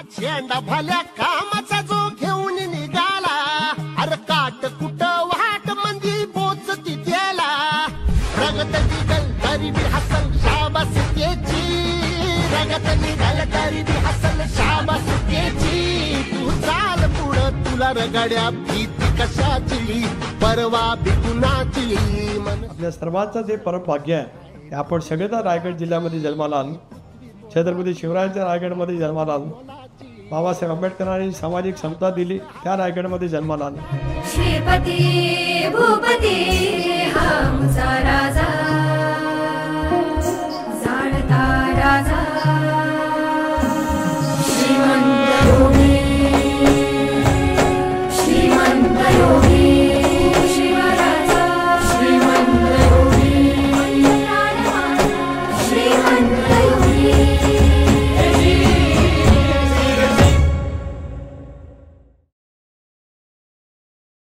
चेंडा भल्या कामाचा जो घेऊन निघाला, अरे काट कुट वाट मंदी पोचती त्याला, रगत निघल तरी बी हसल शाबास त्याची, रगत निघल तरी बी हसल शाबास त्याची, तू चाल पुढं तुला रगड्या भीती कशाची, परवा बी कुणाची. आपल्या सर्वांचं जे परम भाग्य आहे की आपण सगळेच रायगड जिल्ह्यामध्ये जन्माला आलो, छत्रपती शिवरायांच्या रायगडमध्ये जन्माला आलो, बाबासाहेब आंबेडकरांनी सामाजिक समता दिली त्या रायगडमध्ये जन्माला आलो. श्रीपती भूपती हा आमचा राजा.